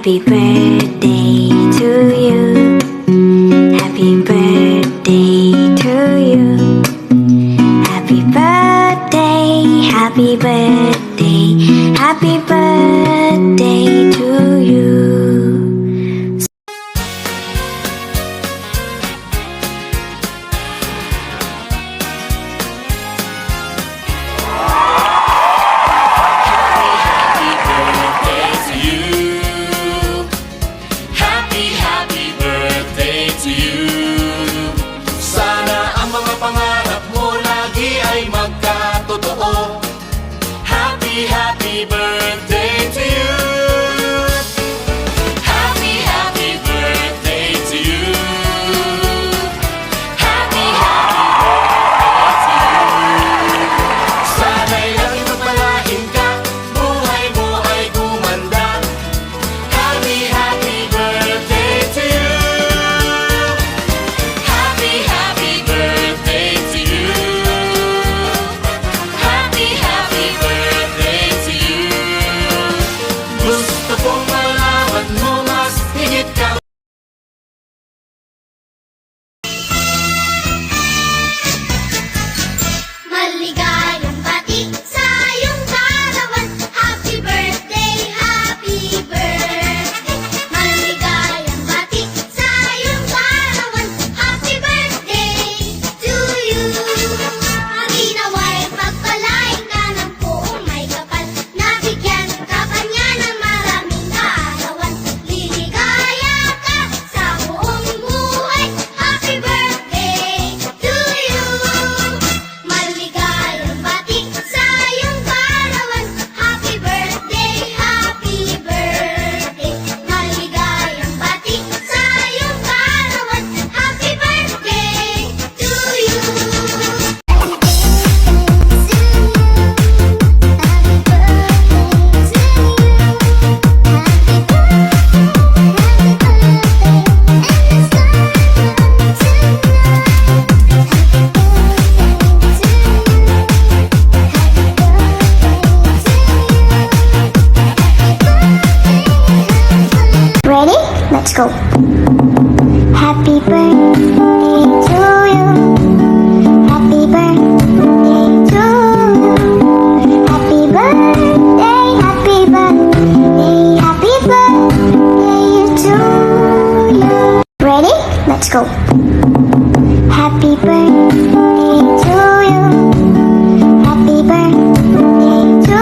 Happy birthday to you. Happy birthday to you. Happy birthday, happy birthday, happy birthday to you. Happy birthday to you. Happy, happy birthday to you. Happy, happy birthday to you. Sana'y lagi magpalain ka, buhay mo ay gumanda. Happy, happy birthday to you. Happy, happy birthday to you. Happy, happy birthday to you. Gusto kong malaman mo mas higit ka. Maligayang bati sa iyong karawan. Happy birthday, happy birthday. Maligayang bati sa iyong karawan. Happy birthday to you. Ginawa'y pagpalain ka ng buong may kapal. Nabigyan ka pa niya ng maraming kaarawan. Liligaya ka sa buong buhay. Happy birthday to you. Maligayang bati sa iyong karawan. Happy birthday, happy birthday. Maligayang bati sa iyong karawan. Happy birthday to you. Ready? Let's go. Happy birthday to you. Happy birthday to you. Happy birthday, happy birthday, happy birthday to you. Ready? Let's go. Happy birthday to you. Happy birthday to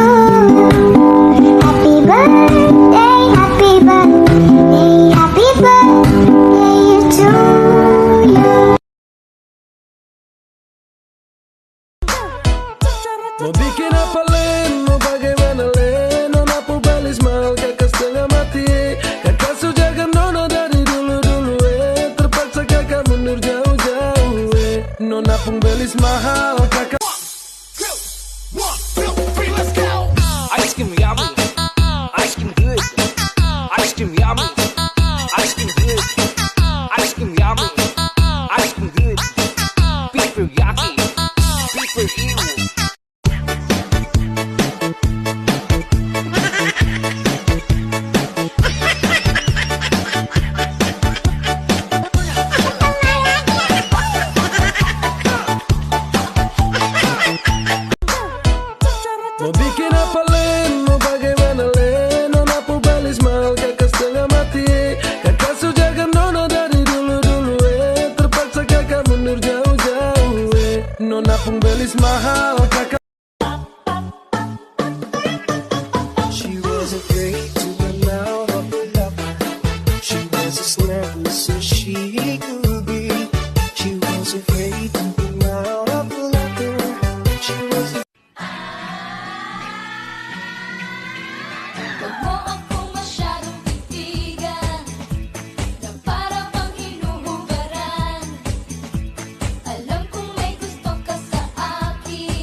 you. Happy birthday, happy birthday, happy birthday to you. Mau bikin apa Len, mau bagaimana Len? Nona pubalis mahal kakak setengah mati. Kakak sujagan Nona dari dulu-dulu terpaksa kakak mundur jauh-jauh Nona pembelis mahal kakak. Ice cream yummy, ice cream good, ice cream yummy, ice cream good, ice cream yummy, ice cream good, people yucky, people evil. Mau bikin apa Len, mau bagaimana Len? Nona pubalis mahal kakak setengah mati. Kakak sujagan Nona dari dulu-dulu terpaksa kakak mundur jauh-jauh Nona pembelis mahal kakak. She was afraid to come out of the lover. She was as nervous as she could be. She was afraid to come out of the locker. She was Huwag mo akong masyadong titigan na para bang hinuhugaran. Alam kong may gusto ka sa akin.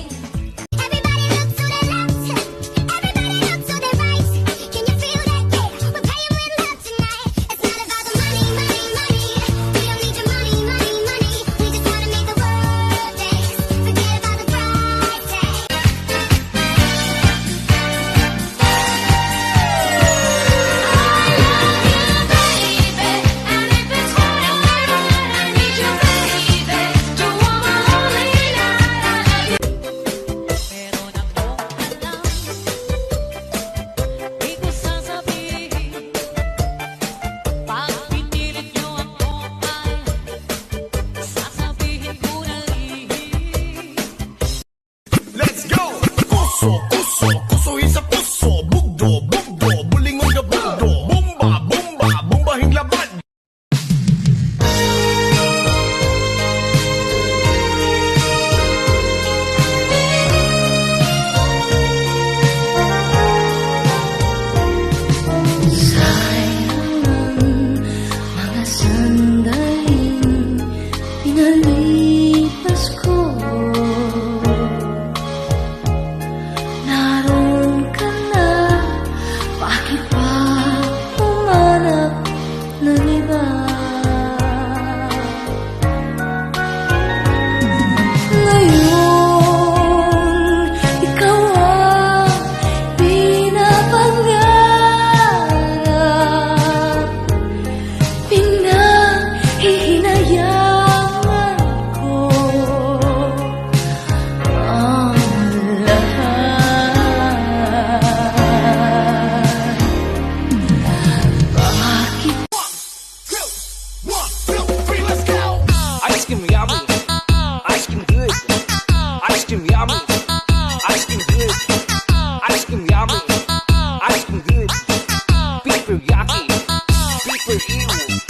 yummy. Ice cream good. Ice cream yummy. Ice cream good. Paper yaki. Paper ew.